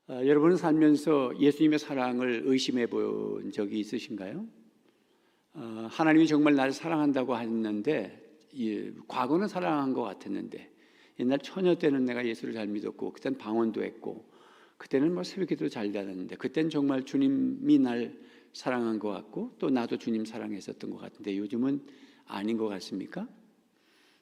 여러분은 살면서 예수님의 사랑을 의심해 본 적이 있으신가요? 하나님이 정말 나를 사랑한다고 했는데 과거는 사랑한 것 같았는데 옛날 처녀 때는 내가 예수를 잘 믿었고 그때는 방언도 했고 그때는 뭐 새벽기도 잘 다녔는데 그때는 정말 주님이 날 사랑한 것 같고 또 나도 주님 사랑했었던 것 같은데 요즘은 아닌 것 같습니까?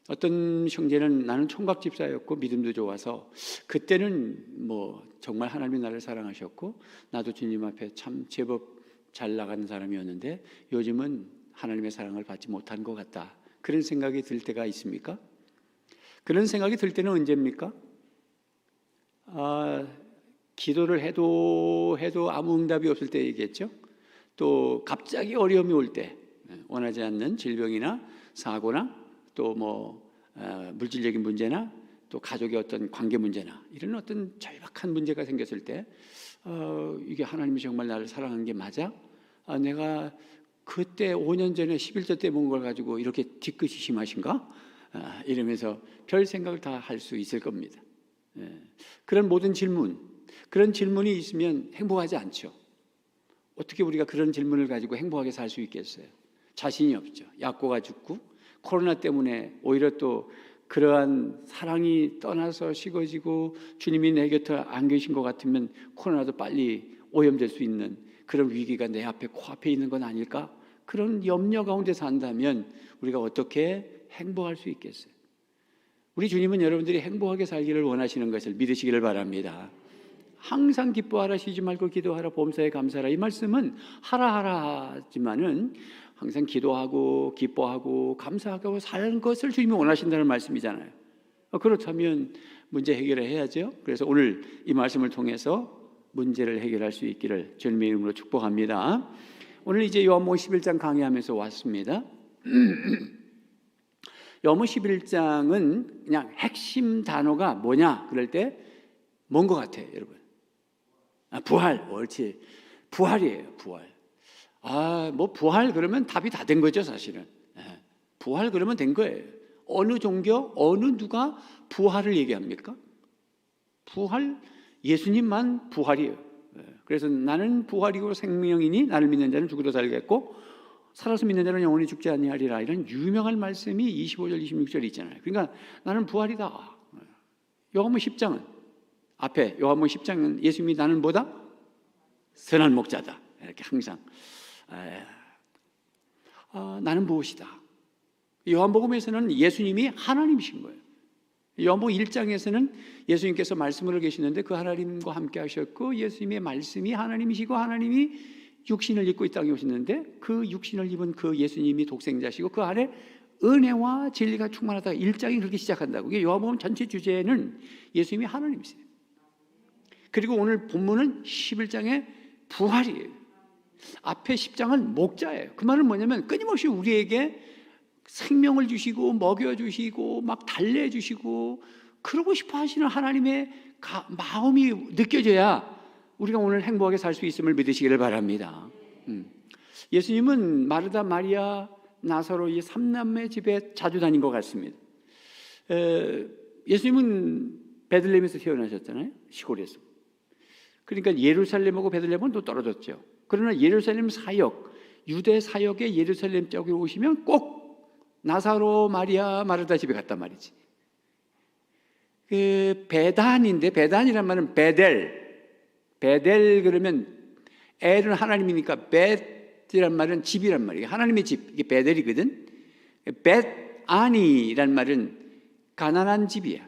어떤 형제는 나는 총각 집사였고 믿음도 좋아서 그때는 뭐 정말 하나님이 나를 사랑하셨고 나도 주님 앞에 참 제법 잘 나가는 사람이었는데 요즘은 하나님의 사랑을 받지 못한 것 같다, 그런 생각이 들 때가 있습니까? 그런 생각이 들 때는 언제입니까? 기도를 해도 아무 응답이 없을 때이겠죠. 또 갑자기 어려움이 올 때, 원하지 않는 질병이나 사고나 또 물질적인 문제나 또 가족의 어떤 관계 문제나 이런 어떤 절박한 문제가 생겼을 때 이게 하나님이 정말 나를 사랑한 게 맞아? 내가 그때 5년 전에 11조 때 본 걸 가지고 이렇게 뒤끝이 심하신가? 이러면서 별 생각을 다 할 수 있을 겁니다. 그런 모든 질문, 그런 질문이 있으면 행복하지 않죠. 어떻게 우리가 그런 질문을 가지고 행복하게 살 수 있겠어요? 자신이 없죠. 약고가 죽고 코로나 때문에 오히려 또 그러한 사랑이 떠나서 식어지고 주님이 내 곁에 안 계신 것 같으면 코로나도 빨리 오염될 수 있는 그런 위기가 내 앞에 코앞에 있는 건 아닐까? 그런 염려 가운데 산다면 우리가 어떻게 행복할 수 있겠어요? 우리 주님은 여러분들이 행복하게 살기를 원하시는 것을 믿으시기를 바랍니다. 항상 기뻐하라, 쉬지 말고 기도하라, 범사에 감사하라. 이 말씀은 하라 하지만은 항상 기도하고 기뻐하고 감사하고 사는 것을 주님이 원하신다는 말씀이잖아요. 그렇다면 문제 해결을 해야죠. 그래서 오늘 이 말씀을 통해서 문제를 해결할 수 있기를 주님의 이름으로 축복합니다. 오늘 이제 요한복음 11장 강의하면서 왔습니다. 요한복음 11장은 그냥 핵심 단어가 뭐냐 그럴 때 뭔 것 같아요, 여러분? 부활, 옳지. 부활이에요, 부활. 부활 그러면 답이 다 된 거죠, 사실은. 부활 그러면 된 거예요. 어느 종교, 어느 누가 부활을 얘기합니까? 부활, 예수님만 부활이에요. 그래서 나는 부활이고 생명이니 나를 믿는 자는 죽어도 살겠고 살아서 믿는 자는 영원히 죽지 아니하리라. 이런 유명한 말씀이 25절, 26절에 있잖아요. 그러니까 나는 부활이다. 요한복음 10장은 앞에 요한복음 10장은 예수님이 나는 뭐다? 선한 목자다. 이렇게 항상 나는 무엇이다. 요한복음에서는 예수님이 하나님이신 거예요. 요한복음 1장에서는 예수님께서 말씀으로 계시는데 그 하나님과 함께 하셨고 예수님의 말씀이 하나님이시고 하나님이 육신을 입고 이 땅에 오셨는데 그 육신을 입은 그 예수님이 독생자시고 그 안에 은혜와 진리가 충만하다. 1장이 그렇게 시작한다고. 이게 요한복음 전체 주제는 예수님이 하나님이세요. 그리고 오늘 본문은 11장의 부활이에요. 앞에 10장은 목자예요. 그 말은 뭐냐면 끊임없이 우리에게 생명을 주시고 먹여주시고 막 달래주시고 그러고 싶어 하시는 하나님의 마음이 느껴져야 우리가 오늘 행복하게 살 수 있음을 믿으시기를 바랍니다. 예수님은 마르다, 마리아, 나사로 이 3남매 집에 자주 다닌 것 같습니다. 예수님은 베들레헴에서 태어나셨잖아요, 시골에서. 그러니까 예루살렘하고 베들레헴은 또 떨어졌죠. 그러나 예루살렘 사역, 유대 사역의 예루살렘 쪽에 오시면 꼭 나사로, 마리아, 마르다 집에 갔단 말이지. 베단인데 베단이란 말은 베델 그러면 엘은 하나님이니까 벳이란 말은 집이란 말이에요. 하나님의 집, 이게 베델이거든. 벳아니란 말은 가난한 집이야.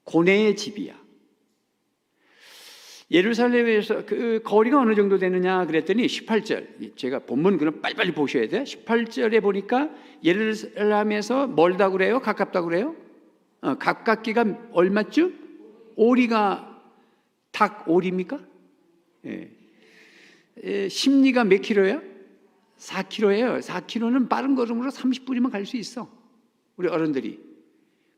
고뇌의 집이야. 예루살렘에서 그 거리가 어느 정도 되느냐 그랬더니 18절, 제가 본문 그럼 빨리빨리 보셔야 돼. 18절에 보니까 예루살렘에서 멀다고 그래요? 가깝다고 그래요? 가깝기가 얼마쯤? 오리가 닭 오리입니까? 심리가 몇 킬로예요? 4킬로예요. 4킬로는 빠른 걸음으로 30분이면 갈 수 있어, 우리 어른들이.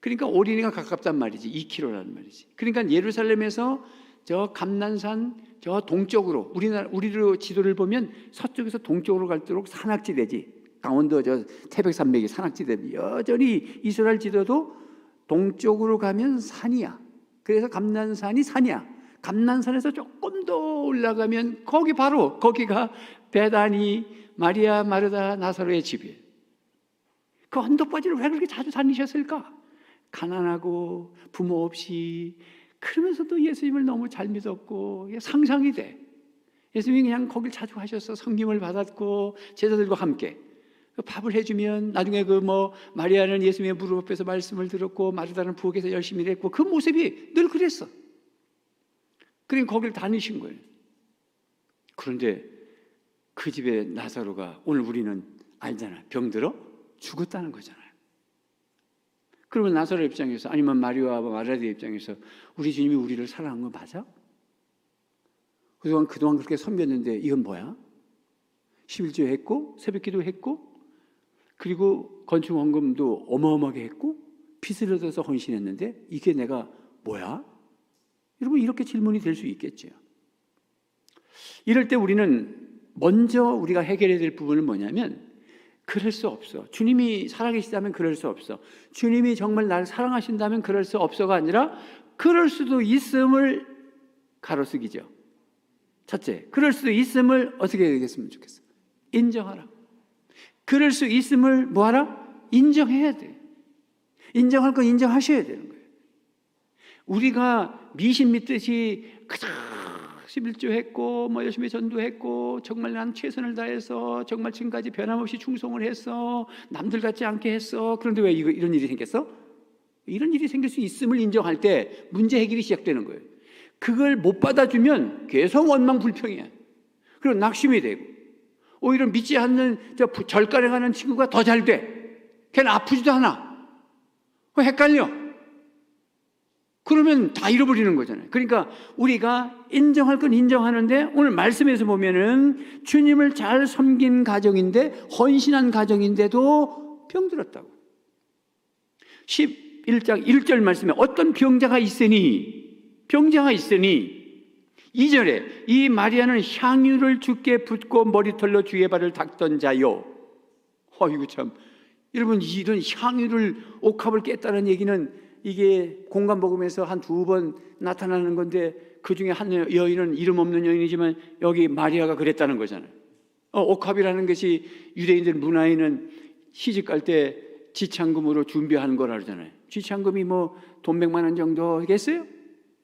그러니까 오리가 가깝단 말이지. 2킬로라는 말이지. 그러니까 예루살렘에서 저 감난산 저 동쪽으로, 우리로 지도를 보면 서쪽에서 동쪽으로 갈수록 산악지대지. 강원도 저 태백산맥이 산악지대지. 여전히 이스라엘 지도도 동쪽으로 가면 산이야. 그래서 감난산이 산이야. 감난산에서 조금 더 올라가면 거기가 베다니 마리아 마르다 나사로의 집이에요. 그 언덕바지를 왜 그렇게 자주 다니셨을까? 가난하고 부모 없이, 그러면서도 예수님을 너무 잘 믿었고 상상이 돼. 예수님이 그냥 거길 자주 가셔서 섬김을 받았고 제자들과 함께 밥을 해주면 나중에 마리아는 예수님의 무릎 앞에서 말씀을 들었고 마르다는 부엌에서 열심히 일했고 그 모습이 늘 그랬어. 그러니까 거길 다니신 거예요. 그런데 그 집에 나사로가 오늘 우리는 알잖아요. 병들어 죽었다는 거잖아요. 그러면 나사로 입장에서, 아니면 마리아와 마르다의 입장에서 우리 주님이 우리를 사랑한 거 맞아? 그동안 그렇게 섬겼는데 이건 뭐야? 11조 했고 새벽기도 했고 그리고 건축 헌금도 어마어마하게 했고 빚을 얻어서 헌신했는데 이게 내가 뭐야? 여러분, 이렇게 질문이 될 수 있겠죠. 이럴 때 우리는 먼저 우리가 해결해야 될 부분은 뭐냐면, 그럴 수 없어, 주님이 살아계시다면 그럴 수 없어, 주님이 정말 나를 사랑하신다면 그럴 수 없어가 아니라 그럴 수도 있음을 가로쓰기죠. 첫째, 그럴 수도 있음을 어떻게 얘기했으면 좋겠어? 인정하라. 그럴 수 있음을 뭐하라? 인정해야 돼. 인정할 건 인정하셔야 되는 거예요. 우리가 미신 믿듯이 그저 11조 했고 열심히 전도했고 정말 난 최선을 다해서 정말 지금까지 변함없이 충성을 했어, 남들 같지 않게 했어, 그런데 왜 이런 일이 생겼어? 이런 일이 생길 수 있음을 인정할 때 문제 해결이 시작되는 거예요. 그걸 못 받아주면 계속 원망불평이야. 그리고 낙심이 되고 오히려 믿지 않는 절가령하는 친구가 더 잘 돼. 걔는 아프지도 않아. 헷갈려. 그러면 다 잃어버리는 거잖아요. 그러니까 우리가 인정할 건 인정하는데, 오늘 말씀에서 보면은 주님을 잘 섬긴 가정인데, 헌신한 가정인데도 병들었다고. 11장 1절 말씀에 어떤 병자가 있으니 2절에 이 마리아는 향유를 주께 붓고 머리털로 주의 발을 닦던 자요. 어이구 참, 여러분, 이런 향유를 옥합을 깼다는 얘기는 이게 공간복음에서 한 2번 나타나는 건데, 그 중에 한 여인은 이름 없는 여인이지만 여기 마리아가 그랬다는 거잖아요. 옥합이라는 것이 유대인들 문화에는 시집갈 때 지참금으로 준비하는 거라 그러잖아요. 지참금이 돈 100만 원 정도겠어요?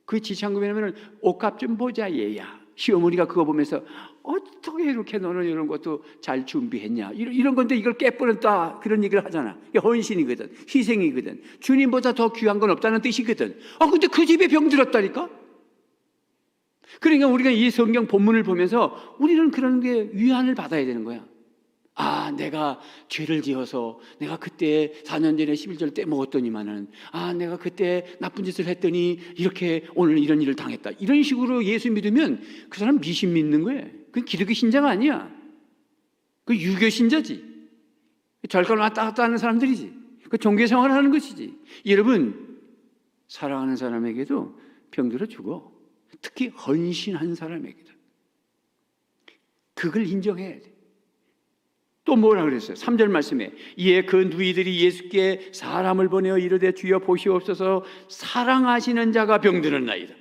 그 지참금이라면 옥합 좀 보자 얘야. 시어머니가 그거 보면서 어떻게 이렇게 너는 이런 것도 잘 준비했냐, 이런 건데 이걸 깨버렸다, 그런 얘기를 하잖아. 이게 헌신이거든, 희생이거든, 주님보다 더 귀한 건 없다는 뜻이거든. 근데 그 집에 병들었다니까. 그러니까 우리가 이 성경 본문을 보면서 우리는 그런 게 위안을 받아야 되는 거야. 내가 죄를 지어서 내가 그때 4년 전에 11절 때 먹었더니만은, 내가 그때 나쁜 짓을 했더니 이렇게 오늘 이런 일을 당했다, 이런 식으로 예수 믿으면 그 사람 미신 믿는 거예요. 그건 기독교 신자가 아니야. 그 유교 신자지. 절간 왔다 갔다 하는 사람들이지. 그 종교 생활을 하는 것이지. 여러분, 사랑하는 사람에게도 병들어 죽어. 특히 헌신한 사람에게도. 그걸 인정해야 돼. 또 뭐라 그랬어요? 3절 말씀에 이에 그 누이들이 예수께 사람을 보내어 이르되 주여 보시옵소서, 사랑하시는 자가 병드는나이다.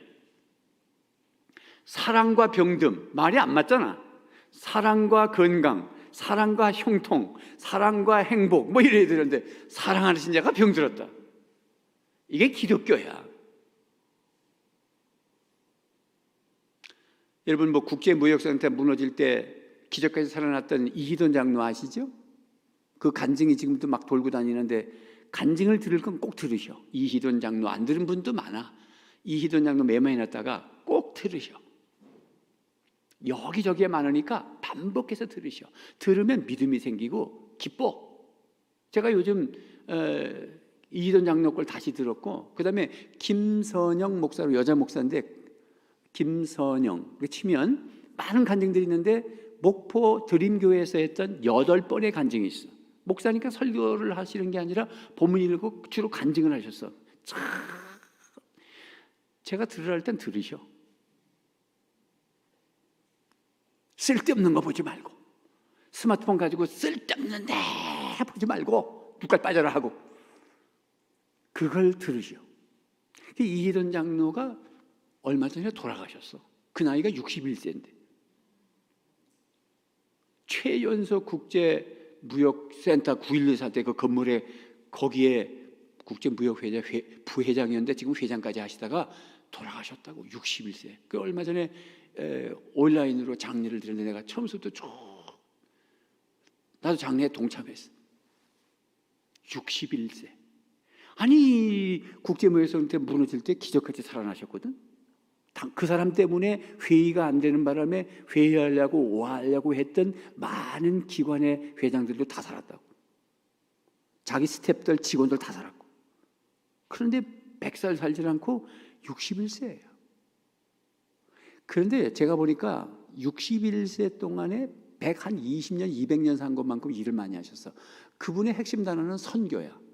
사랑과 병듦 말이 안 맞잖아. 사랑과 건강, 사랑과 형통, 사랑과 행복 이래야 되는데 사랑하시는 자가 병들었다. 이게 기독교야. 여러분, 국제무역센터 무너질 때 기적까지 살아났던 이희돈 장로 아시죠? 그 간증이 지금도 막 돌고 다니는데, 간증을 들을 건 꼭 들으셔. 이희돈 장로 안 들은 분도 많아. 이희돈 장로 메모해놨다가 꼭 들으셔. 여기저기에 많으니까 반복해서 들으셔. 들으면 믿음이 생기고 기뻐. 제가 요즘 이희돈 장로 걸 다시 들었고, 그 다음에 김선영 목사로, 여자 목사인데 김선영 치면 많은 간증들이 있는데, 목포 드림교회에서 했던 8번의 간증이 있어. 목사니까 설교를 하시는 게 아니라 본문 읽고 주로 간증을 하셨어. 참, 제가 들으라 할 땐 들으셔. 쓸데없는 거 보지 말고, 스마트폰 가지고 쓸데없는데 보지 말고 눈깔 빠져라 하고, 그걸 들으시오. 이희돈 장로가 얼마 전에 돌아가셨어. 그 나이가 61세인데. 최연소 국제무역센터 9.11 사태 그 건물에 거기에 국제무역회장 부회장이었는데 지금 회장까지 하시다가 돌아가셨다고. 61세. 그 얼마 전에 온라인으로 장례를 드렸는데 내가 처음부터 쭉 나도 장례에 동참했어. 61세. 아니 국제무역센터 무너질 때 기적같이 살아나셨거든. 그 사람 때문에 회의가 안 되는 바람에 회의하려고 오하려고 했던 많은 기관의 회장들도 다 살았다고. 자기 스태프들 직원들 다 살았고. 그런데 100살 살지 않고 61세예요. 그런데 제가 보니까 61세 동안에 120년 200년 산 것만큼 일을 많이 하셨어. 그분의 핵심 단어는 선교야.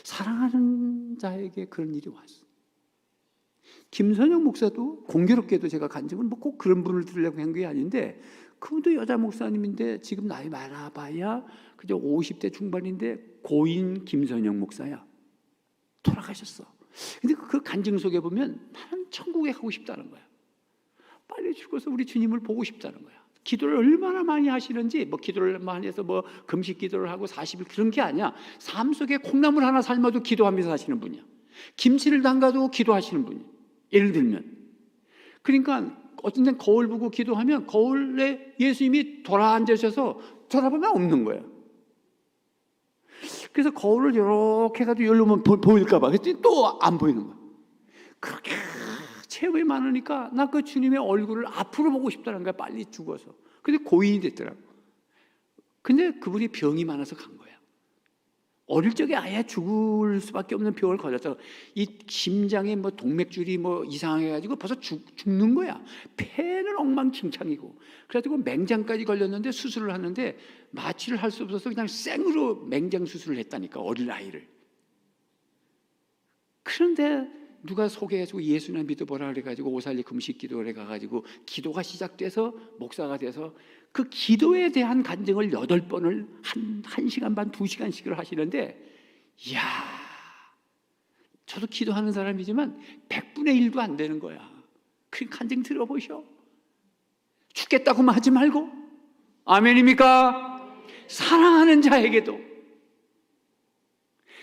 사랑하는 자에게 그런 일이 왔어. 김선영 목사도 공교롭게도 제가 간 적은 뭐 꼭 그런 분을 들으려고 한 게 아닌데 그분도 여자 목사님인데 지금 나이 많아봐야 그저 50대 중반인데 고인 김선영 목사야. 돌아가셨어. 근데 그 간증 속에 보면 나는 천국에 가고 싶다는 거야. 빨리 죽어서 우리 주님을 보고 싶다는 거야. 기도를 얼마나 많이 하시는지, 뭐 기도를 많이 해서 뭐 금식 기도를 하고 40일 그런 게 아니야. 삶 속에 콩나물 하나 삶아도 기도하면서 사시는 분이야. 김치를 담가도 기도하시는 분이야. 예를 들면. 그러니까 어떤 땐 거울 보고 기도하면 거울에 예수님이 돌아앉으셔서 쳐다보면 없는 거야. 그래서 거울을 이렇게 해가지고 열로만 보일까 봐. 그랬더니 또 안 보이는 거야. 그렇게 체험이 많으니까 나 그 주님의 얼굴을 앞으로 보고 싶다는 거야. 빨리 죽어서. 근데 고인이 됐더라고. 근데 그분이 병이 많아서 간 거야. 어릴 적에 아예 죽을 수밖에 없는 병을 걸렸다고. 이 심장에 뭐 동맥줄이 뭐 이상해가지고 벌써 죽는 거야. 폐는 엉망진창이고. 그래가지고 맹장까지 걸렸는데 수술을 하는데 마취를 할 수 없어서 그냥 생으로 맹장 수술을 했다니까. 어린 아이를. 그런데 누가 소개해주고 예수님 믿어보라 그래가지고 오살리 금식 기도를 해가지고 기도가 시작돼서 목사가 돼서 그 기도에 대한 간증을 8번을 한 시간 반 2시간씩을 하시는데, 이야, 저도 기도하는 사람이지만 100분의 1도 안 되는 거야. 그 간증 들어보셔. 죽겠다고만 하지 말고, 아멘입니까? 사랑하는 자에게도,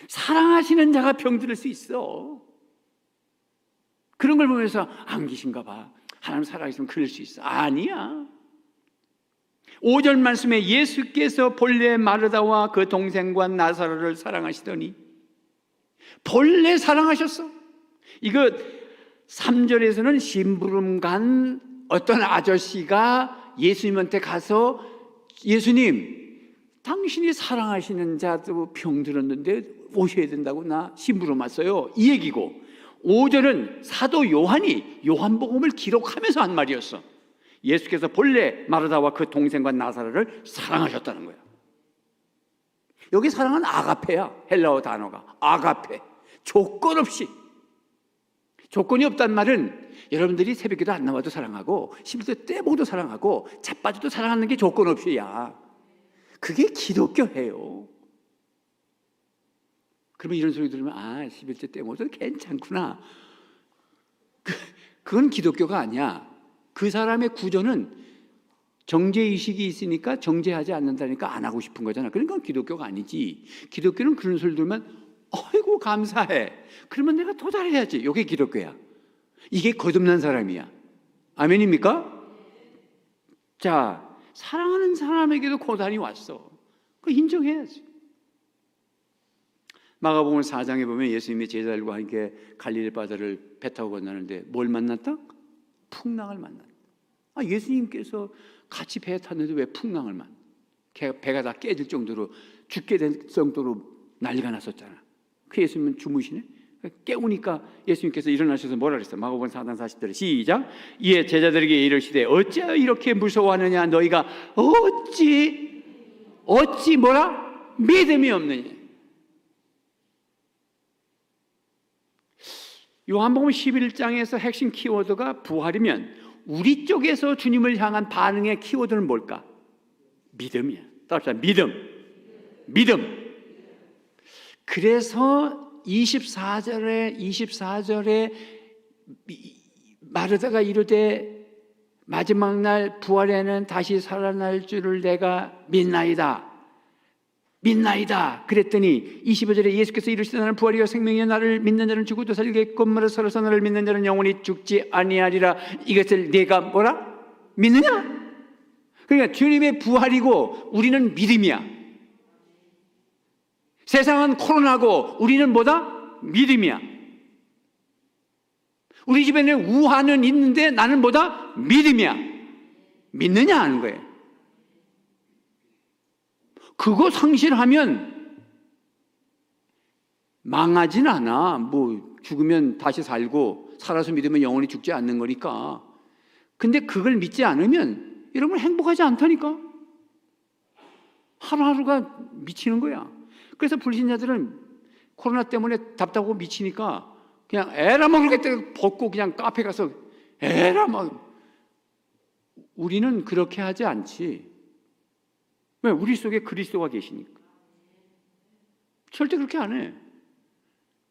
사랑하시는 자가 병들을 수 있어. 그런 걸 보면서 안 계신가 봐. 하나님 살아계시면 그럴 수 있어. 아니야. 5절 말씀에 예수께서 본래 마르다와 그 동생과 나사로를 사랑하시더니, 본래 사랑하셨어. 이거 3절에서는 심부름 간 어떤 아저씨가 예수님한테 가서 예수님, 당신이 사랑하시는 자도 병들었는데 오셔야 된다고 나 심부름 왔어요. 이 얘기고, 5절은 사도 요한이 요한복음을 기록하면서 한 말이었어. 예수께서 본래 마르다와 그 동생과 나사로를 사랑하셨다는 거야. 여기 사랑은 아가페야. 헬라어 단어가 아가페. 조건 없이. 조건이 없단 말은 여러분들이 새벽에도 안 나와도 사랑하고 11대 때 보고도 사랑하고 자빠져도 사랑하는 게 조건 없이야. 그게 기독교예요. 그러면 이런 소리 들으면 11대 때 먹어도 괜찮구나. 그건 기독교가 아니야. 그 사람의 구조는 정죄의식이 있으니까 정죄하지 않는다니까 안 하고 싶은 거잖아. 그러니까 기독교가 아니지. 기독교는 그런 소리 들으면 아이고 감사해. 그러면 내가 더 잘해야지. 이게 기독교야. 이게 거듭난 사람이야. 아멘입니까? 자, 사랑하는 사람에게도 고난이 왔어. 그거 인정해야지. 마가복음 4장에 보면 예수님이 제자들과 함께 갈릴리 바다를 배 타고 건너는데 뭘 만났다? 풍랑을 만났다. 예수님께서 같이 배에 탔는데 왜 풍랑을 만나? 배가 다 깨질 정도로 죽게 될 정도로 난리가 났었잖아. 그 예수님은 주무시네. 깨우니까 예수님께서 일어나셔서 뭐라 그랬어요? 마가복음 4장 40절에 시작. 이에 제자들에게 이르시되 어찌하여 이렇게 무서워하느냐? 너희가 어찌 뭐라? 믿음이 없느냐? 요한복음 11장에서 핵심 키워드가 부활이면 우리 쪽에서 주님을 향한 반응의 키워드는 뭘까? 믿음이야. 따라합시다. 믿음. 그래서 24절에 마르다가 이르되 마지막 날 부활에는 다시 살아날 줄을 내가 믿나이다. 그랬더니 25절에 예수께서 이르시되 나는 부활이요 생명이요 나를 믿는 자는 죽어도 살겠건마를 살아서 나를 믿는 자는 영원히 죽지 아니하리라. 이것을 네가 뭐라? 믿느냐? 그러니까 주님의 부활이고 우리는 믿음이야. 세상은 코로나고 우리는 뭐다? 믿음이야. 우리 집에는 우한은 있는데 나는 뭐다? 믿음이야. 믿느냐 하는 거예요. 그거 상실하면 망하진 않아. 뭐 죽으면 다시 살고 살아서 믿으면 영원히 죽지 않는 거니까. 근데 그걸 믿지 않으면 여러분 행복하지 않다니까. 하루하루가 미치는 거야. 그래서 불신자들은 코로나 때문에 답답하고 미치니까 그냥 에라 모르겠다 벗고 그냥 카페 가서 에라 막. 우리는 그렇게 하지 않지. 왜? 우리 속에 그리스도가 계시니까. 절대 그렇게 안 해.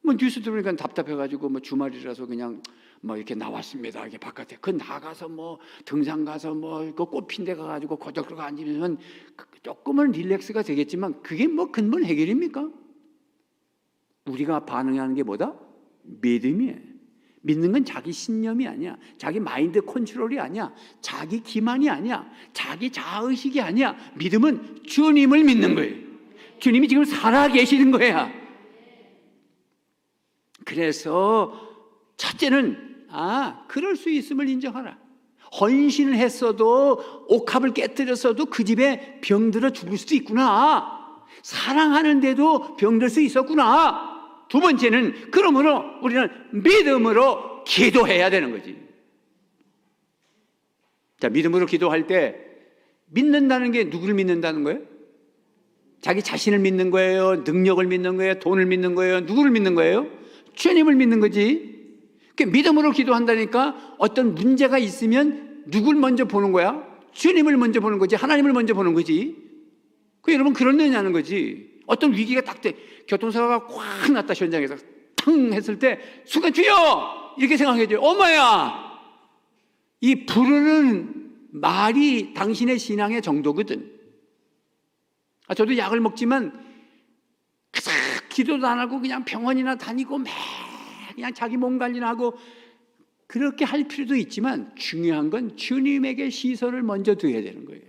뭐 뉴스 들으니까 답답해가지고 뭐 주말이라서 그냥 뭐 이렇게 나왔습니다. 이렇게 바깥에 그 나가서 뭐 등산 가서 뭐 그 꽃핀 데 가가지고 거적거리고 앉으면 조금은 릴렉스가 되겠지만 그게 뭐 근본 해결입니까? 우리가 반응하는 게 뭐다? 믿음이에요. 믿는 건 자기 신념이 아니야. 자기 마인드 컨트롤이 아니야. 자기 기만이 아니야. 자기 자의식이 아니야. 믿음은 주님을 믿는 거예요. 주님이 지금 살아 계시는 거야. 그래서 첫째는 그럴 수 있음을 인정하라. 헌신을 했어도 옥합을 깨뜨렸어도 그 집에 병들어 죽을 수도 있구나. 사랑하는데도 병들 수 있었구나. 두 번째는 그러므로 우리는 믿음으로 기도해야 되는 거지. 자, 믿음으로 기도할 때 믿는다는 게 누구를 믿는다는 거예요? 자기 자신을 믿는 거예요? 능력을 믿는 거예요? 돈을 믿는 거예요? 누구를 믿는 거예요? 주님을 믿는 거지. 그러니까 믿음으로 기도한다니까 어떤 문제가 있으면 누굴 먼저 보는 거야? 주님을 먼저 보는 거지. 하나님을 먼저 보는 거지. 여러분 그러느냐는 거지. 어떤 위기가 딱 돼. 교통사고가 꽉 났다. 현장에서 탕 했을 때 순간 주여! 이렇게 생각해줘요. 엄마야! 이 부르는 말이 당신의 신앙의 정도거든. 저도 약을 먹지만 그닥 기도도 안 하고 그냥 병원이나 다니고 매 그냥 자기 몸 관리나 하고 그렇게 할 필요도 있지만 중요한 건 주님에게 시선을 먼저 둬야 되는 거예요.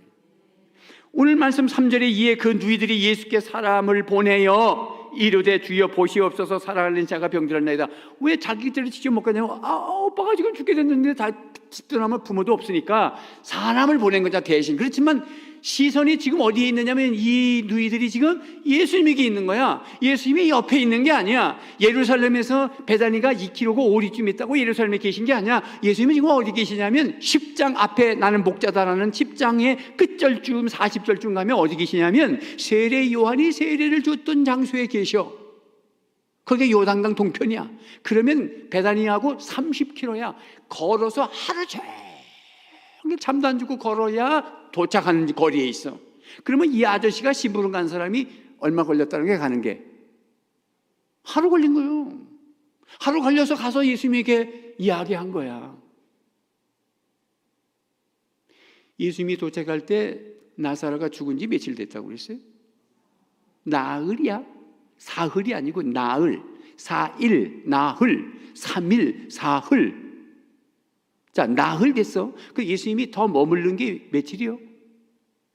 오늘 말씀 3절에 이에 그 누이들이 예수께 사람을 보내어 이르되 주여 보시옵소서 살아가는 자가 병들었나이다. 왜 자기들이 직접 못 가냐고. 오빠가 지금 죽게 됐는데 다 집도나면 부모도 없으니까 사람을 보낸 거죠 대신. 그렇지만 시선이 지금 어디에 있느냐면 이 누이들이 지금 예수님에게 있는 거야. 예수님이 옆에 있는 게 아니야. 예루살렘에서 베다니가 2km고 5리쯤 있다고 예루살렘에 계신 게 아니야. 예수님이 지금 어디 계시냐면 10장 앞에 나는 목자다라는 10장의 끝절쯤 40절쯤 가면 어디 계시냐면 세례 요한이 세례를 줬던 장소에 계셔. 그게 요단강 동편이야. 그러면 베다니하고 30km야. 걸어서 하루 종일 잠도 안 주고 걸어야 도착하는 거리에 있어. 그러면 이 아저씨가 심부름 간 사람이 얼마 걸렸다는 게 가는 게 하루 걸린 거예요. 하루 걸려서 가서 예수님에게 이야기한 거야. 예수님이 도착할 때 나사로가 죽은 지 며칠 됐다고 그랬어요? 나흘이야. 사흘이 아니고 나흘. 4일, 나흘, 3일, 사흘. 자, 나흘 됐어. 그 예수님이 더 머무른 게 며칠이요?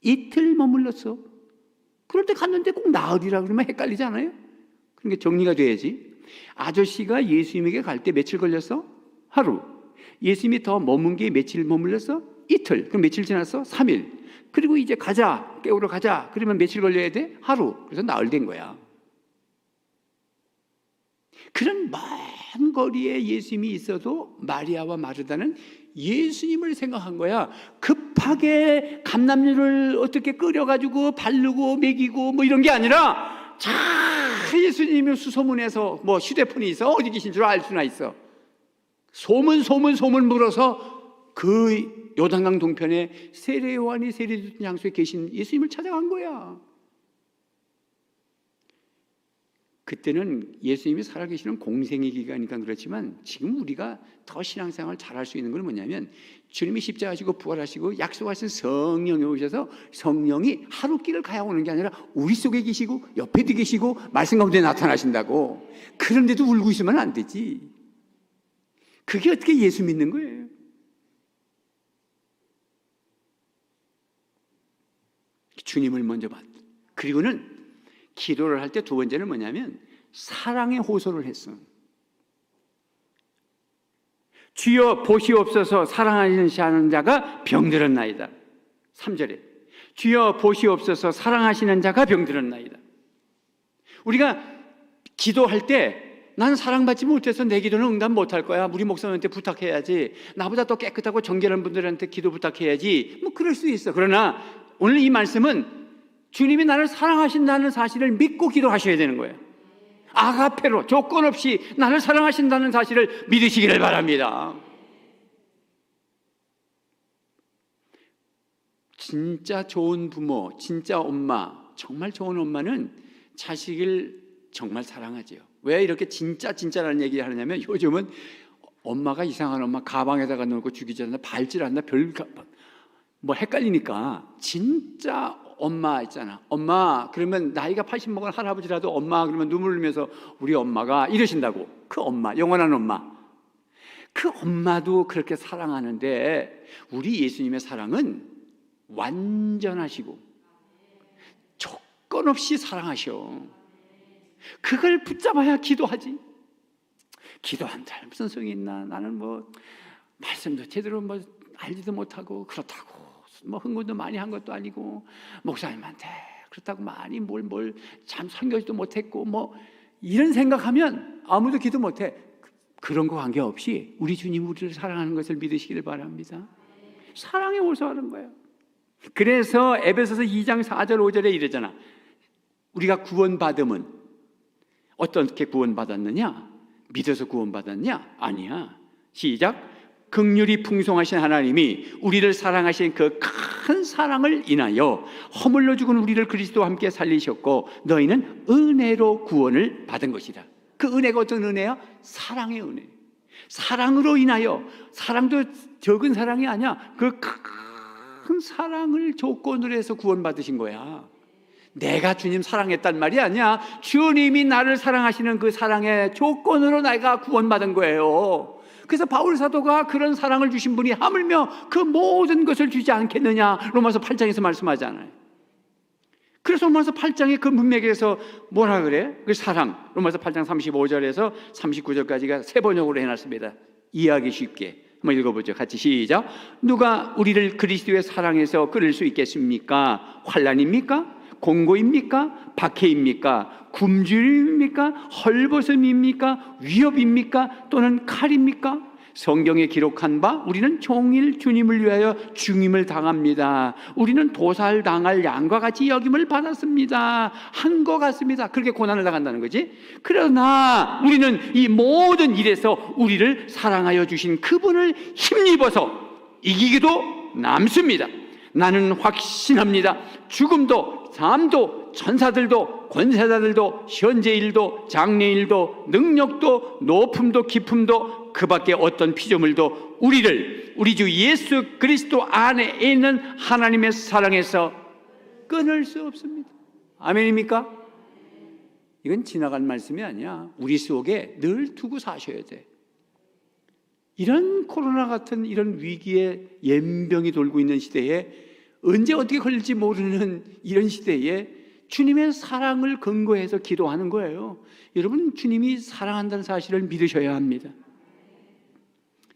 이틀 머물렀어. 그럴 때 갔는데 꼭 나흘이라 그러면 헷갈리지 않아요? 그러니까 정리가 돼야지. 아저씨가 예수님에게 갈 때 며칠 걸렸어? 하루. 예수님이 더 머문 게 며칠 머물렀어? 이틀. 그럼 며칠 지났어? 3일. 그리고 이제 가자. 깨우러 가자. 그러면 며칠 걸려야 돼? 하루. 그래서 나흘 된 거야. 그런 먼 거리에 예수님이 있어도 마리아와 마르다는 예수님을 생각한 거야. 급하게 감람류를 어떻게 끓여가지고 바르고 먹이고 뭐 이런 게 아니라 자 예수님이 수소문해서 뭐 휴대폰이 있어 어디 계신 줄 알 수나 있어. 소문 물어서 그 요단강 동편에 세례 요한이 세례 장소에 계신 예수님을 찾아간 거야. 그때는 예수님이 살아계시는 공생의 기간이니까 그렇지만 지금 우리가 더 신앙생활 잘할 수 있는 건 뭐냐면 주님이 십자가 지고 부활하시고 약속하신 성령이 오셔서 성령이 하루길을 가야 오는 게 아니라 우리 속에 계시고 옆에도 계시고 말씀 가운데 나타나신다고. 그런데도 울고 있으면 안 되지. 그게 어떻게 예수 믿는 거예요? 주님을 먼저 받. 그리고는 기도를 할 때 두 번째는 뭐냐면 사랑의 호소를 했어. 주여 보시옵소서 사랑하시는 자가 병들었나이다. 3절에 주여 보시옵소서 사랑하시는 자가 병들었나이다. 우리가 기도할 때 난 사랑받지 못해서 내 기도는 응답 못할 거야. 우리 목사님한테 부탁해야지. 나보다 더 깨끗하고 정결한 분들한테 기도 부탁해야지. 뭐 그럴 수 있어. 그러나 오늘 이 말씀은 주님이 나를 사랑하신다는 사실을 믿고 기도하셔야 되는 거예요. 아가페로 조건 없이 나를 사랑하신다는 사실을 믿으시기를 바랍니다. 진짜 좋은 부모, 진짜 엄마, 정말 좋은 엄마는 자식을 정말 사랑하지요. 왜 이렇게 진짜라는 얘기 하느냐면 요즘은 엄마가 이상한 엄마 가방에다가 넣고 죽이지 않나 발질한다 뭐 헷갈리니까 진짜 엄마 있잖아. 엄마 그러면 나이가 80 먹은 할아버지라도 엄마 그러면 눈물 흘리면서 우리 엄마가 이러신다고. 그 엄마, 영원한 엄마. 그 엄마도 그렇게 사랑하는데 우리 예수님의 사랑은 완전하시고 조건 없이 사랑하셔. 그걸 붙잡아야 기도하지. 기도한다 무슨 소용이 있나. 나는 뭐 말씀도 제대로 뭐 알지도 못하고 그렇다고 뭐 흥분도 많이 한 것도 아니고 목사님한테 그렇다고 많이 뭘 참 설교지도 못했고 뭐 이런 생각하면 아무도 기도 못해. 그런 거 관계없이 우리 주님 우리를 사랑하는 것을 믿으시기를 바랍니다. 사랑에 호소하는 거예요. 그래서 에베소서 2장 4절 5절에 이러잖아. 우리가 구원받음은 어떻게 구원받았느냐? 믿어서 구원받았냐? 아니야. 시작. 긍휼이 풍성하신 하나님이 우리를 사랑하신 그 큰 사랑을 인하여 허물로 죽은 우리를 그리스도와 함께 살리셨고 너희는 은혜로 구원을 받은 것이다. 그 은혜가 어떤 은혜야? 사랑의 은혜. 사랑으로 인하여, 사랑도 적은 사랑이 아니야. 그 큰 사랑을 조건으로 해서 구원받으신 거야. 내가 주님 사랑했단 말이 아니야. 주님이 나를 사랑하시는 그 사랑의 조건으로 내가 구원받은 거예요. 그래서 바울 사도가 그런 사랑을 주신 분이 하물며 그 모든 것을 주지 않겠느냐 로마서 8장에서 말씀하잖아요. 그래서 로마서 8장의 그 문맥에서 뭐라 그래? 그 사랑 로마서 8장 35절에서 39절까지가 세 번역으로 해놨습니다. 이해하기 쉽게 한번 읽어보죠. 같이 시작. 누가 우리를 그리스도의 사랑에서 끊을 수 있겠습니까? 환난입니까? 공고입니까? 박해입니까? 굶주림입니까? 헐벗음입니까? 위협입니까? 또는 칼입니까? 성경에 기록한 바 우리는 종일 주님을 위하여 죽임을 당합니다. 우리는 도살당할 양과 같이 여김을 받았습니다. 한 것 같습니다. 그렇게 고난을 당한다는 거지. 그러나 우리는 이 모든 일에서 우리를 사랑하여 주신 그분을 힘입어서 이기기도 남습니다. 나는 확신합니다. 죽음도 삶도 천사들도 권세자들도 현재일도 장래일도 능력도 높음도 깊음도 그 밖에 어떤 피조물도 우리를 우리 주 예수 그리스도 안에 있는 하나님의 사랑에서 끊을 수 없습니다. 아멘입니까? 이건 지나간 말씀이 아니야. 우리 속에 늘 두고 사셔야 돼. 이런 코로나 같은 이런 위기에 연병이 돌고 있는 시대에 언제 어떻게 걸릴지 모르는 이런 시대에 주님의 사랑을 근거해서 기도하는 거예요. 여러분 주님이 사랑한다는 사실을 믿으셔야 합니다.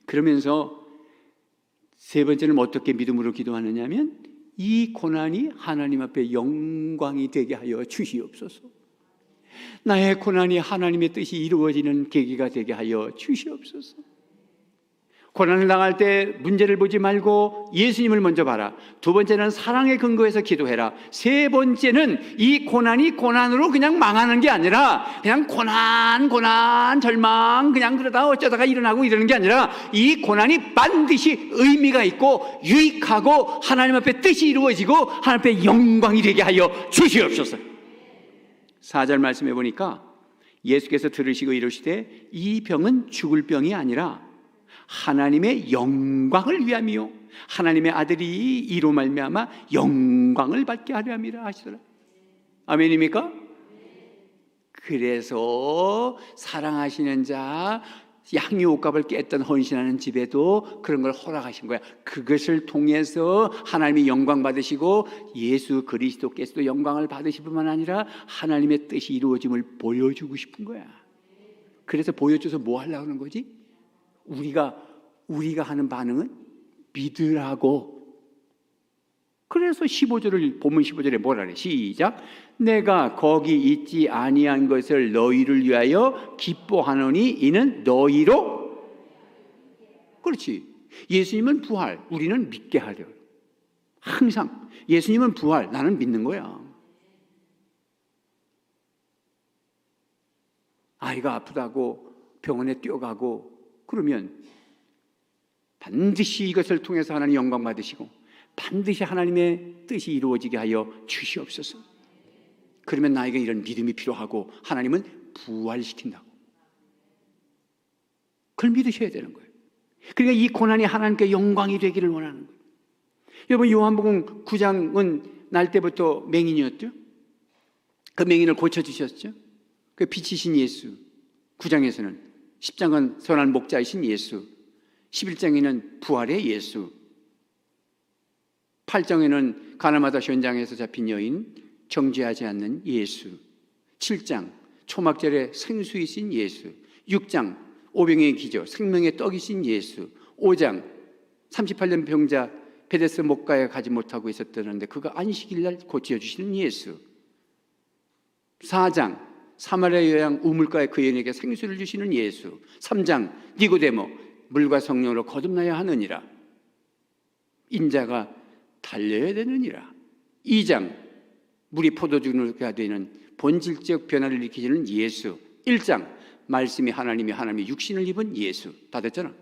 그러면서 세 번째는 어떻게 믿음으로 기도하느냐면 이 고난이 하나님 앞에 영광이 되게 하여 주시옵소서. 나의 고난이 하나님의 뜻이 이루어지는 계기가 되게 하여 주시옵소서. 고난을 당할 때 문제를 보지 말고 예수님을 먼저 봐라. 두 번째는 사랑의 근거에서 기도해라. 세 번째는 이 고난이 고난으로 그냥 망하는 게 아니라 그냥 고난 절망 그냥 그러다 어쩌다가 일어나고 이러는 게 아니라 이 고난이 반드시 의미가 있고 유익하고 하나님 앞에 뜻이 이루어지고 하나님 앞에 영광이 되게 하여 주시옵소서. 4절 말씀해 보니까 예수께서 들으시고 이르시되 이 병은 죽을 병이 아니라 하나님의 영광을 위함이요 하나님의 아들이 이로 말미암아 영광을 받게 하려 함이라 하시더라. 아멘입니까? 그래서 사랑하시는 자 양육값을 깼던 헌신하는 집에도 그런 걸 허락하신 거야. 그것을 통해서 하나님이 영광 받으시고 예수 그리스도께서도 영광을 받으실 뿐만 아니라 하나님의 뜻이 이루어짐을 보여주고 싶은 거야. 그래서 보여줘서 뭐 하려고 하는 거지? 우리가 하는 반응은 믿으라고. 그래서 15절을 본문 15절에 뭐라 그래? 시작. 내가 거기 있지 아니한 것을 너희를 위하여 기뻐하노니 이는 너희로. 그렇지. 예수님은 부활, 우리는 믿게 하려. 항상 예수님은 부활, 나는 믿는 거야. 아이가 아프다고 병원에 뛰어가고 그러면 반드시 이것을 통해서 하나님 영광 받으시고 반드시 하나님의 뜻이 이루어지게 하여 주시옵소서. 그러면 나에게 이런 믿음이 필요하고 하나님은 부활시킨다고. 그걸 믿으셔야 되는 거예요. 그러니까 이 고난이 하나님께 영광이 되기를 원하는 거예요. 여러분 요한복음 9장은 날 때부터 맹인이었죠. 그 맹인을 고쳐주셨죠. 그 빛이신 예수. 9장에서는 10장은 선한 목자이신 예수, 11장에는 부활의 예수, 8장에는 가나마다 현장에서 잡힌 여인, 정죄하지 않는 예수, 7장 초막절에 생수이신 예수, 6장 오병의 기조 생명의 떡이신 예수, 5장 38년 병자 베데스 목가에 가지 못하고 있었다는데 그가 안식일날 고쳐주시는 예수, 4장 사마리아 여양 우물가에 그 여인에게 생수를 주시는 예수, 3장 니고데모 물과 성령으로 거듭나야 하느니라 인자가 달려야 되느니라, 2장 물이 포도주가 되는 본질적 변화를 일으키시는 예수, 1장 말씀이 하나님의 육신을 입은 예수. 다 됐잖아.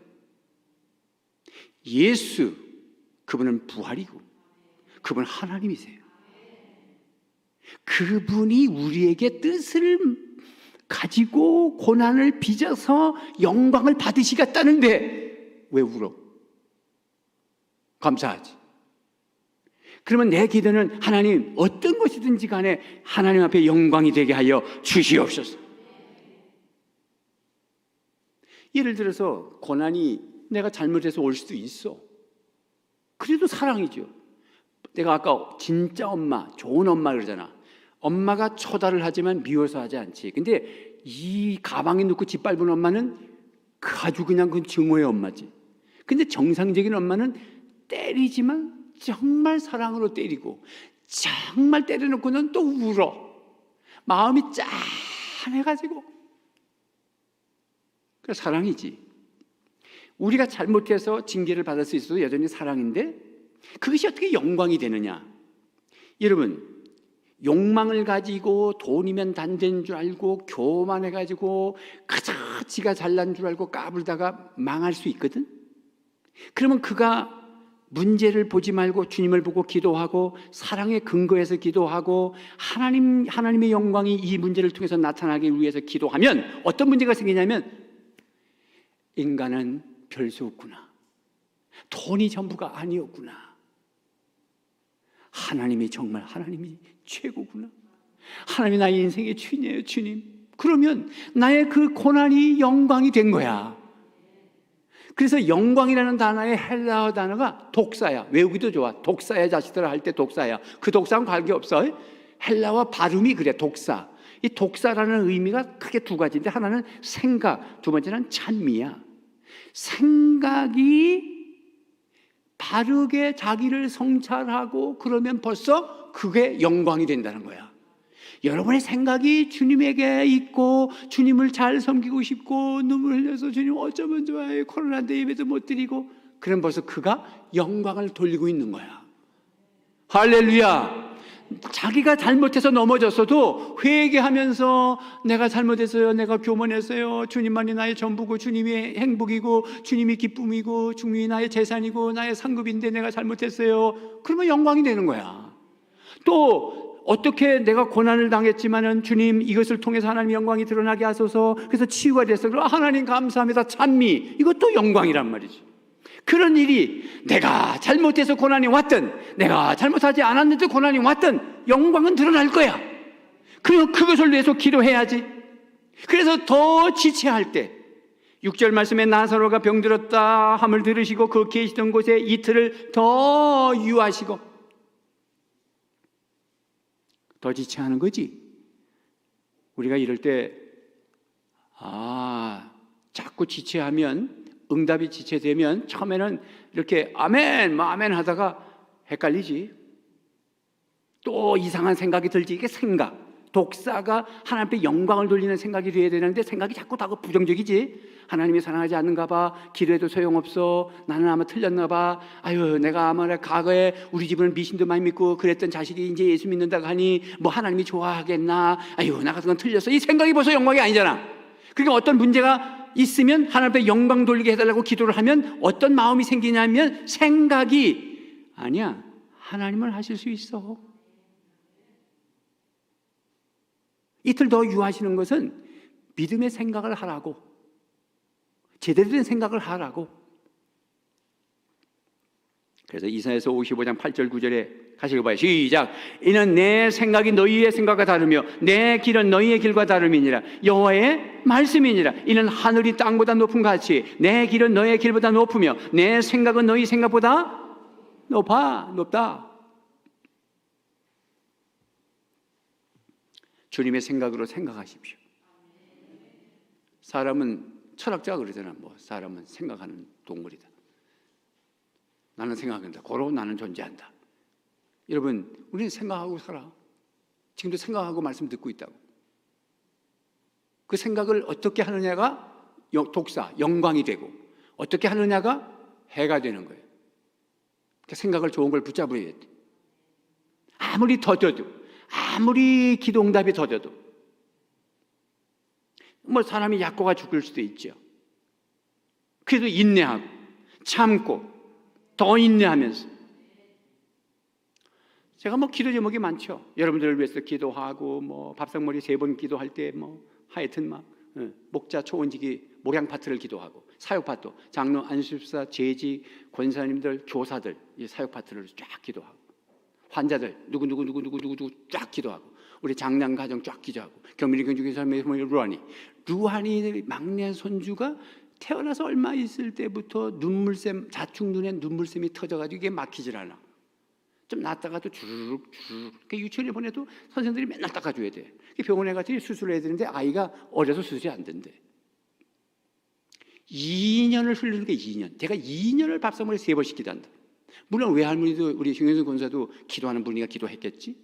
예수, 그분은 부활이고 그분은 하나님이세요. 그분이 우리에게 뜻을 가지고 고난을 빚어서 영광을 받으시겠다는데 왜 울어? 감사하지. 그러면 내 기도는 하나님 어떤 것이든지 간에 하나님 앞에 영광이 되게 하여 주시옵소서. 예를 들어서 고난이 내가 잘못해서 올 수도 있어. 그래도 사랑이죠. 내가 아까 진짜 엄마, 좋은 엄마 그러잖아. 엄마가 초달을 하지만 미워서 하지 않지. 근데 이 가방에 넣고 짓밟은 엄마는 아주 그냥 그 증오의 엄마지. 근데 정상적인 엄마는 때리지만 정말 사랑으로 때리고 정말 때려놓고는 또 울어. 마음이 짠해가지고. 그 사랑이지. 우리가 잘못해서 징계를 받을 수 있어도 여전히 사랑인데 그것이 어떻게 영광이 되느냐. 여러분 욕망을 가지고 돈이면 단대인 줄 알고 교만해가지고 가자 지가 잘난 줄 알고 까불다가 망할 수 있거든. 그러면 그가 문제를 보지 말고 주님을 보고 기도하고 사랑의 근거에서 기도하고 하나님의 영광이 이 문제를 통해서 나타나기 위해서 기도하면 어떤 문제가 생기냐면 인간은 별 수 없구나. 돈이 전부가 아니었구나. 하나님이 정말 하나님이 최고구나. 하나님이 나의 인생의 주인이에요, 주님. 그러면 나의 그 고난이 영광이 된 거야. 그래서 영광이라는 단어의 헬라어 단어가 독사야. 외우기도 좋아. 독사야 자식들아 할 때 독사야. 그 독사는 관계없어. 헬라어 발음이 그래. 독사. 이 독사라는 의미가 크게 두 가지인데 하나는 생각, 두 번째는 찬미야. 생각이 바르게 자기를 성찰하고 그러면 벌써 그게 영광이 된다는 거야. 여러분의 생각이 주님에게 있고 주님을 잘 섬기고 싶고 눈물 흘려서 주님 어쩌면 좋아요. 코로나인데 예배도 못 드리고 그럼 벌써 그가 영광을 돌리고 있는 거야. 할렐루야. 자기가 잘못해서 넘어졌어도 회개하면서 내가 잘못했어요. 내가 교만했어요. 주님만이 나의 전부고 주님이 행복이고 주님이 기쁨이고 주님이 나의 재산이고 나의 상급인데 내가 잘못했어요. 그러면 영광이 되는 거야. 또 어떻게 내가 고난을 당했지만은 주님 이것을 통해서 하나님의 영광이 드러나게 하소서. 그래서 치유가 됐어. 그럼 하나님 감사합니다. 찬미. 이것도 영광이란 말이지. 그런 일이 내가 잘못해서 고난이 왔든 내가 잘못하지 않았는데 고난이 왔든 영광은 드러날 거야. 그것을 위해서 기도해야지. 그래서 더 지체할 때 6절 말씀에 나사로가 병들었다 함을 들으시고 그 계시던 곳에 이틀을 더 유하시고, 더 지체하는 거지. 우리가 이럴 때 자꾸 지체하면, 응답이 지체되면 처음에는 이렇게 아멘 아멘 하다가 헷갈리지. 또 이상한 생각이 들지. 이게 생각, 독사가 하나님 앞에 영광을 돌리는 생각이 돼야 되는데 생각이 자꾸 다 부정적이지. 하나님이 사랑하지 않는가 봐. 기도해도 소용없어. 나는 아마 틀렸나 봐. 아유, 내가 아마 과거에 우리 집은 미신도 많이 믿고 그랬던 자식이 이제 예수 믿는다고 하니 뭐 하나님이 좋아하겠나. 아유, 나 같은 건 틀렸어. 이 생각이 벌써 영광이 아니잖아. 그러니까 어떤 문제가 있으면 하나님 앞에 영광 돌리게 해달라고 기도를 하면 어떤 마음이 생기냐면, 생각이 아니야, 하나님을 하실 수 있어. 이틀 더 유하시는 것은 믿음의 생각을 하라고, 제대로 된 생각을 하라고. 그래서 이사야서 55장 8절 9절에 같이 읽어봐요. 시작. 이는 내 생각이 너희의 생각과 다르며 내 길은 너희의 길과 다름이니라. 여호와의 말씀이니라. 이는 하늘이 땅보다 높은 같이 내 길은 너희의 길보다 높으며 내 생각은 너희 생각보다 높다. 주님의 생각으로 생각하십시오. 사람은 철학자가 그러잖아. 뭐 사람은 생각하는 동물이다. 나는 생각한다. 고로 나는 존재한다. 여러분, 우리는 생각하고 살아. 지금도 생각하고 말씀 듣고 있다고. 그 생각을 어떻게 하느냐가 독사, 영광이 되고, 어떻게 하느냐가 해가 되는 거예요. 그러니까 생각을 좋은 걸 붙잡아야 돼. 아무리 더뎌도, 아무리 기도응답이 더뎌도, 뭐 사람이 약고가 죽을 수도 있죠. 그래도 인내하고 참고 더 인내하면서. 제가 뭐 기도 제목이 많죠. 여러분들을 위해서 기도하고, 뭐 밥상머리 3번 기도할 때, 뭐 하여튼 막 목자 초원지기 목양 파트를 기도하고, 사역 파트, 장로, 안수집사, 재직, 권사님들, 교사들 이 사역 파트를 쫙 기도하고, 환자들 누구 쫙 기도하고, 우리 장남 가정 쫙 기도하고, 경민이 경주교사 루하니 막내 손주가 태어나서 얼마 있을 때부터 눈물샘, 자축 눈에 눈물샘이 터져가지고 이게 막히질 않아. 좀 낫다가도 주르륵 유치원에 보내도 선생들이 맨날 닦아줘야 돼. 병원에 가서 수술을 해야 되는데 아이가 어려서 수술이 안 된대. 2년을 흐르는 게 2년. 제가 2년을 밥상머리 3번씩 기도한다. 물론 외할머니도 우리 김현수 권사도 기도하는 분이니까 기도했겠지.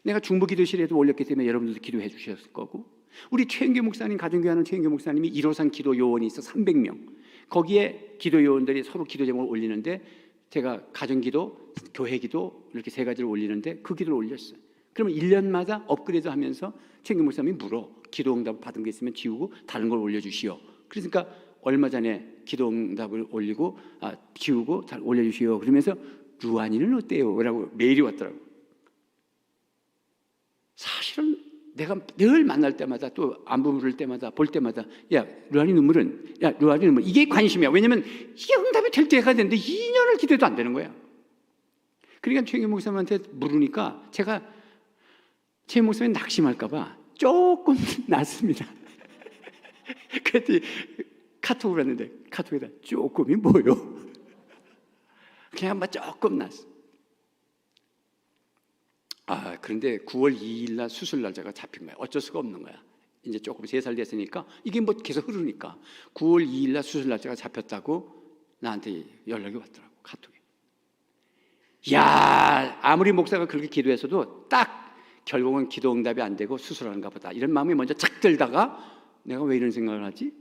내가 중보 기도실에도 올렸기 때문에 여러분들도 기도해 주셨을 거고, 우리 최은교 목사님, 가정교회하는 최은교 목사님이 1호선 기도 요원이 있어 300명. 거기에 기도 요원들이 서로 기도 제목을 올리는데, 제가 가정기도, 교회기도 이렇게 3가지를 올리는데 그 기도를 올렸어요. 그러면 1년마다 업그레이드 하면서 최은교 목사님이 물어. 기도응답 받은 게 있으면 지우고 다른 걸 올려주시오. 그러니까 얼마 전에 기도응답을 올리고 지우고 다 올려주시오. 그러면서 루안이는 어때요? 라고 메일이 왔더라고요. 사실은 내가 늘 만날 때마다, 또 안부 물을 때마다, 볼 때마다, 루안이 눈물 이게 관심이야. 왜냐면 이게 응답이 될 때가 되는데 2년을 기도해도 안 되는 거야. 그러니까 최은교 목사님한테 물으니까 제가 최 목사님이 낙심할까 봐 조금 낫습니다. 그랬더니 카톡을 했는데, 카톡에다 조금이 뭐요? 그냥 막 조금 낫어. 그런데 9월 2일 날 수술 날짜가 잡힌 거야. 어쩔 수가 없는 거야. 이제 조금 3살 됐으니까 이게 뭐 계속 흐르니까 9월 2일 날 수술 날짜가 잡혔다고 나한테 연락이 왔더라고, 카톡에. 아무리 목사가 그렇게 기도했어도 딱 결국은 기도 응답이 안 되고 수술하는가 보다, 이런 마음이 먼저 착 들다가 내가 왜 이런 생각을 하지?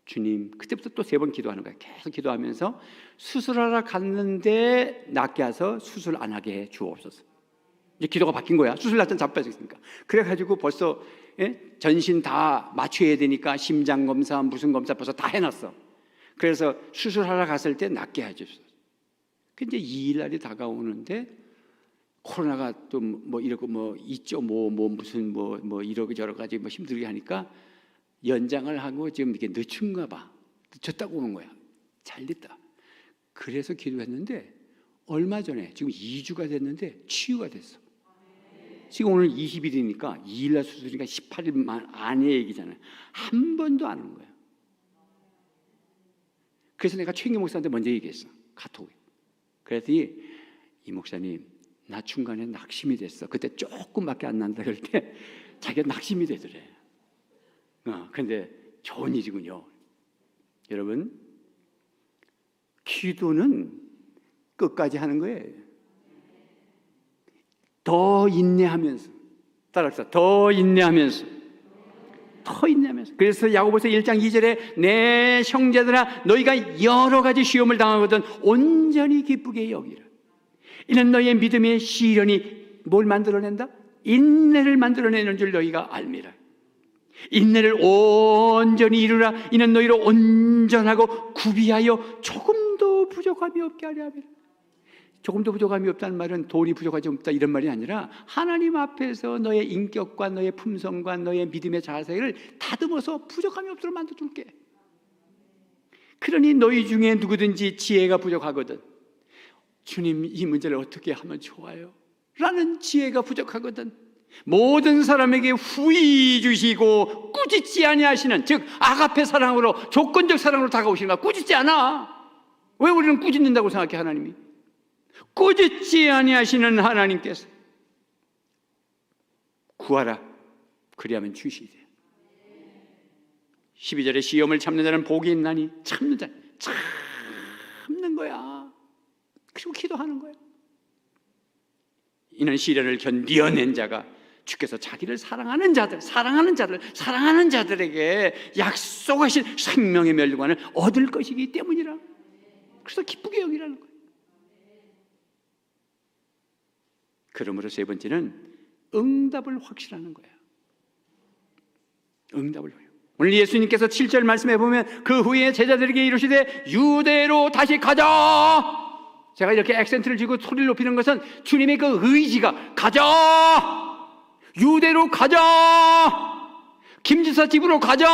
주님, 그때부터 또 3번 기도하는 거야. 계속 기도하면서 수술하러 갔는데 낫게 해서 수술 안 하게 해 주옵소서. 이제 기도가 바뀐 거야. 수술 날짜는 잡혀졌으니까. 그래가지고 벌써 전신 다 맞춰야 되니까 심장 검사, 무슨 검사 벌써 다 해놨어. 그래서 수술하러 갔을 때 낫게 해주소서. 근데 2일 날이 다가오는데 코로나가 또 뭐 이러고 뭐 2.5 뭐 무슨 뭐 이러고 여러 가지 뭐 힘들게 하니까 연장을 하고 지금 이렇게 늦춘가 봐. 늦췄다고 오는 거야. 잘 됐다. 그래서 기도했는데 얼마 전에 지금 2주가 됐는데 치유가 됐어. 지금 오늘 20일이니까 2일날 수술이니까 18일 안에 얘기잖아요. 한 번도 안 온 거야. 그래서 내가 최인규 목사한테 먼저 얘기했어. 카톡에. 그랬더니 이 목사님 나 중간에 낙심이 됐어. 그때 조금밖에 안 난다 그럴 때 자기가 낙심이 되더래. 근데 좋은 일이군요. 여러분, 기도는 끝까지 하는 거예요. 더 인내하면서, 따라서 더 인내하면서, 더 인내하면서. 그래서 야고보서 1장 2절에 내 형제들아 너희가 여러 가지 시험을 당하거든 온전히 기쁘게 여기라. 이는 너희의 믿음의 시련이 뭘 만들어낸다? 인내를 만들어내는 줄 너희가 알미라. 인내를 온전히 이루라. 이는 너희로 온전하고 구비하여 조금도 부족함이 없게 하려 함이라. 조금도 부족함이 없다는 말은 돈이 부족하지 없다 이런 말이 아니라 하나님 앞에서 너의 인격과 너의 품성과 너의 믿음의 자세를 다듬어서 부족함이 없도록 만들어줄게. 그러니 너희 중에 누구든지 지혜가 부족하거든 주님 이 문제를 어떻게 하면 좋아요? 라는 지혜가 부족하거든 모든 사람에게 후히 주시고 꾸짖지 아니하시는, 즉 아가페 사랑으로 조건적 사랑으로 다가오시는 거야. 꾸짖지 않아. 왜 우리는 꾸짖는다고 생각해? 하나님이 꾸짖지 아니하시는 하나님께서 구하라 그리하면 주시되 12절에 시험을 참는 자는 복이 있나니 참는 자 참는 거야. 그리고 기도하는 거야. 이는 시련을 견디어낸 자가 주께서 자기를 사랑하는 자들에게 약속하신 생명의 멸류관을 얻을 것이기 때문이라. 그래서 기쁘게 여기라는 거예요. 그러므로 세 번째는 응답을 확신하는 거예요. 응답을. 오늘 예수님께서 7절 말씀해 보면 그 후에 제자들에게 이르시되 유대로 다시 가자. 제가 이렇게 액센트를 쥐고 소리를 높이는 것은 주님의 그 의지가 가자. 유대로 가자. 김지사 집으로 가자.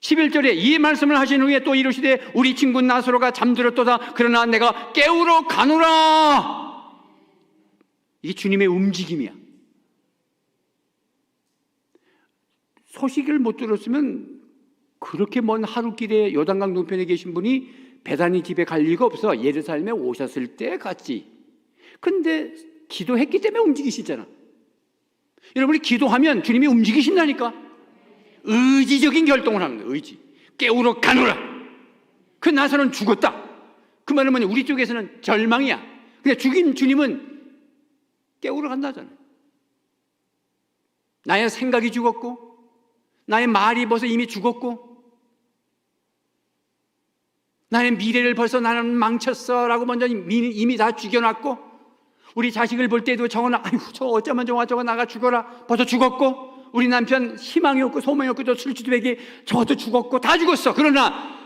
11절에 이 말씀을 하신 후에 또 이르시되 우리 친구 나사로가 잠들었도다. 그러나 내가 깨우러 가노라. 이게 주님의 움직임이야. 소식을 못 들었으면 그렇게 먼 하루길에 요단강 동편에 계신 분이 베다니 집에 갈 리가 없어. 예루살렘에 오셨을 때 갔지. 근데 기도했기 때문에 움직이시잖아. 여러분이 기도하면 주님이 움직이신다니까. 의지적인 결동을 하는 거예요. 의지. 깨우러 가노라. 그 나사로는 죽었다. 그 말은 뭐냐? 우리 쪽에서는 절망이야. 근데 죽인 주님은 깨우러 간다잖아요. 나의 생각이 죽었고 나의 말이 벌써 이미 죽었고 나의 미래를 벌써 나는 망쳤어 라고 먼저 이미 다 죽여놨고 우리 자식을 볼 때도 저거 저 어쩌면 저거 나가 죽어라 벌써 죽었고 우리 남편 희망이 없고 소망이 없고 저 술주둥이에게 저것도 죽었고 다 죽었어. 그러나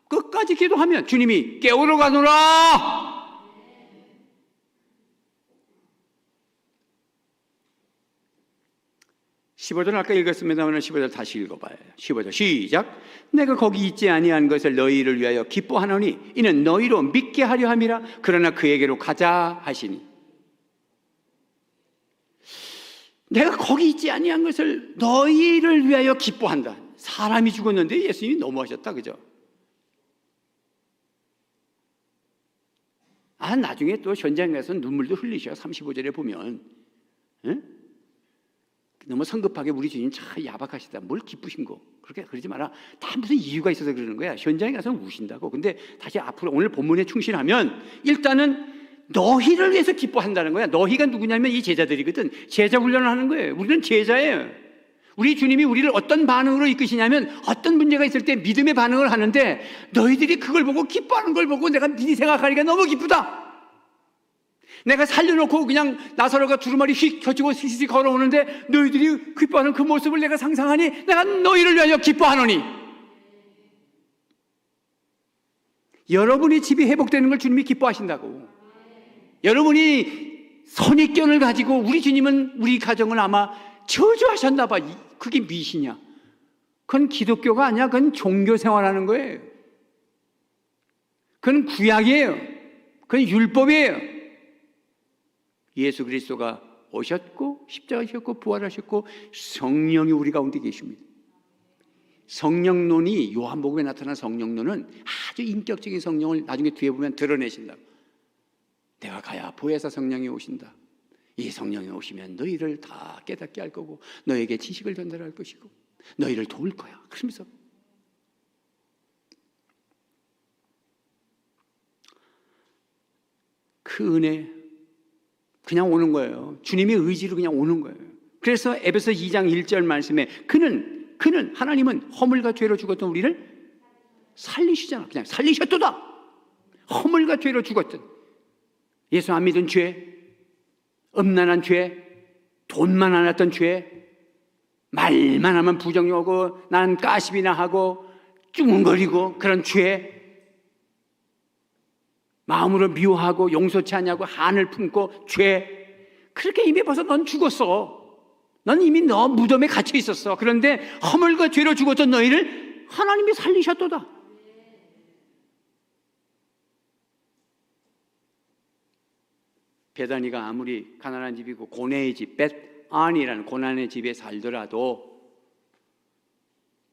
끝까지 기도하면 주님이 깨우러 가노라. 15절 아까 읽었습니다만 15절 다시 읽어봐요. 15절 시작. 내가 거기 있지 아니한 것을 너희를 위하여 기뻐하노니 이는 너희로 믿게 하려 함이라. 그러나 그에게로 가자 하시니. 내가 거기 있지 아니한 것을 너희를 위하여 기뻐한다. 사람이 죽었는데 예수님이 너무하셨다. 그죠? 나중에 또 현장에 가서 눈물도 흘리셔. 35절에 보면. 응? 너무 성급하게 우리 주님 참 야박하시다. 뭘 기쁘신 거. 그러지 마라. 다 무슨 이유가 있어서 그러는 거야. 현장에 가서는 우신다고. 근데 다시 앞으로 오늘 본문에 충실하면 일단은 너희를 위해서 기뻐한다는 거야. 너희가 누구냐면 이 제자들이거든. 제자 훈련을 하는 거예요. 우리는 제자예요. 우리 주님이 우리를 어떤 반응으로 이끄시냐면 어떤 문제가 있을 때 믿음의 반응을 하는데 너희들이 그걸 보고 기뻐하는 걸 보고 내가 미리 생각하니까 너무 기쁘다. 내가 살려놓고 그냥 나사로가 두루마리 휙 켜지고 씩씩 걸어오는데 너희들이 기뻐하는 그 모습을 내가 상상하니 내가 너희를 위하여 기뻐하노니. 여러분이 집이 회복되는 걸 주님이 기뻐하신다고. 여러분이 선입견을 가지고 우리 주님은 우리 가정을 아마 저주하셨나 봐. 그게 미신이야. 그건 기독교가 아니야. 그건 종교 생활하는 거예요. 그건 구약이에요. 그건 율법이에요. 예수 그리스도가 오셨고 십자가하셨고 부활하셨고 성령이 우리 가운데 계십니다. 성령론이 요한복음에 나타난 성령론은 아주 인격적인 성령을 나중에 뒤에 보면 드러내신다. 내가 가야 보혜사 성령이 오신다. 이 성령이 오시면 너희를 다 깨닫게 할 거고 너에게 지식을 전달할 것이고 너희를 도울 거야. 그러면서 그 은혜 그냥 오는 거예요. 주님의 의지로 그냥 오는 거예요. 그래서 에베소 2장 1절 말씀에 그는 하나님은 허물과 죄로 죽었던 우리를 살리시잖아. 그냥 살리셨도다. 허물과 죄로 죽었던 예수 안 믿은 죄, 음란한 죄, 돈만 안 왔던 죄, 말만 하면 부정하고 난 가십이나 하고 쭈문거리고 그런 죄, 마음으로 미워하고 용서치 않냐고 한을 품고 죄, 그렇게 이미 벌써 넌 죽었어. 넌 이미 너 무덤에 갇혀 있었어. 그런데 허물과 죄로 죽었던 너희를 하나님이 살리셨도다. 베다니가 아무리 가난한 집이고 고뇌의 집, 벳안이라는 고난의 집에 살더라도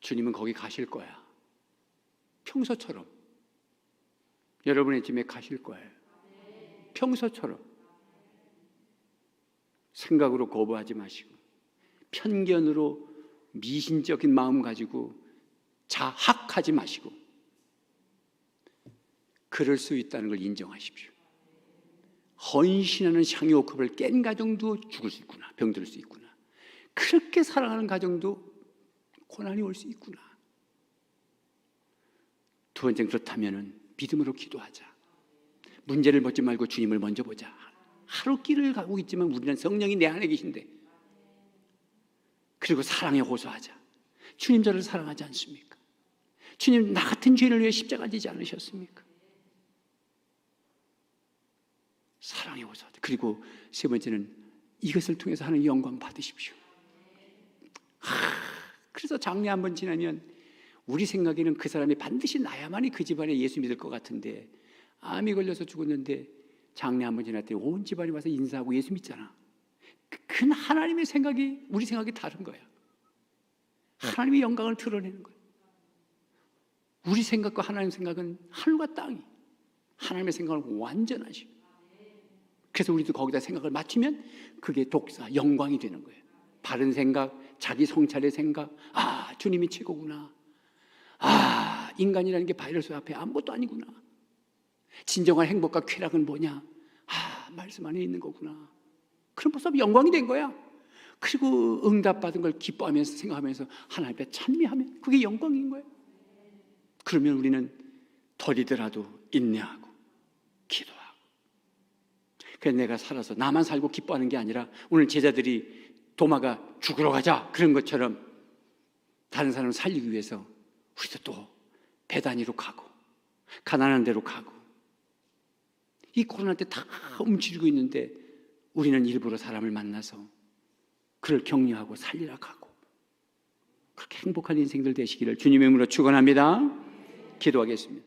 주님은 거기 가실 거야. 평소처럼 여러분의 집에 가실 거예요. 평소처럼 생각으로 거부하지 마시고 편견으로 미신적인 마음 가지고 자학하지 마시고 그럴 수 있다는 걸 인정하십시오. 헌신하는 향유옥합을 깬 가정도 죽을 수 있구나. 병들 수 있구나. 그렇게 사랑하는 가정도 고난이 올 수 있구나. 두 번째, 그렇다면 믿음으로 기도하자. 문제를 묻지 말고 주님을 먼저 보자. 하루 길을 가고 있지만 우리는 성령이 내 안에 계신데. 그리고 사랑에 호소하자. 주님 저를 사랑하지 않습니까? 주님 나 같은 죄를 위해 십자가 지지 않으셨습니까? 사랑에 호소하자. 그리고 세 번째는 이것을 통해서 하는 영광 받으십시오. 그래서 장례 한번 지나면 우리 생각에는 그 사람이 반드시 나야만이 그 집안에 예수 믿을 것 같은데 암이 걸려서 죽었는데 장례 한번 지났더니 온 집안이 와서 인사하고 예수 믿잖아. 그건 하나님의 생각이 우리 생각이 다른 거야. 하나님의 영광을 드러내는 거야. 우리 생각과 하나님의 생각은 하늘과 땅이. 하나님의 생각은 완전하시고. 그래서 우리도 거기다 생각을 맞추면 그게 독사, 영광이 되는 거예요. 바른 생각, 자기 성찰의 생각. 아, 주님이 최고구나. 아, 인간이라는 게 바이러스 앞에 아무것도 아니구나. 진정한 행복과 쾌락은 뭐냐? 아, 말씀 안에 있는 거구나. 그럼 벌써 영광이 된 거야. 그리고 응답받은 걸 기뻐하면서 생각하면서 하나님 앞에 찬미하면 그게 영광인 거예요. 그러면 우리는 덜이더라도 인내하고 기도하고. 그래서 내가 살아서 나만 살고 기뻐하는 게 아니라 오늘 제자들이 도마가 죽으러 가자 그런 것처럼 다른 사람을 살리기 위해서 우리도 또 베다니로 가고 가난한 데로 가고 이 코로나 때 다 움츠리고 있는데 우리는 일부러 사람을 만나서 그를 격려하고 살리러 가고 그렇게 행복한 인생들 되시기를 주님의 이름으로 축원합니다. 기도하겠습니다.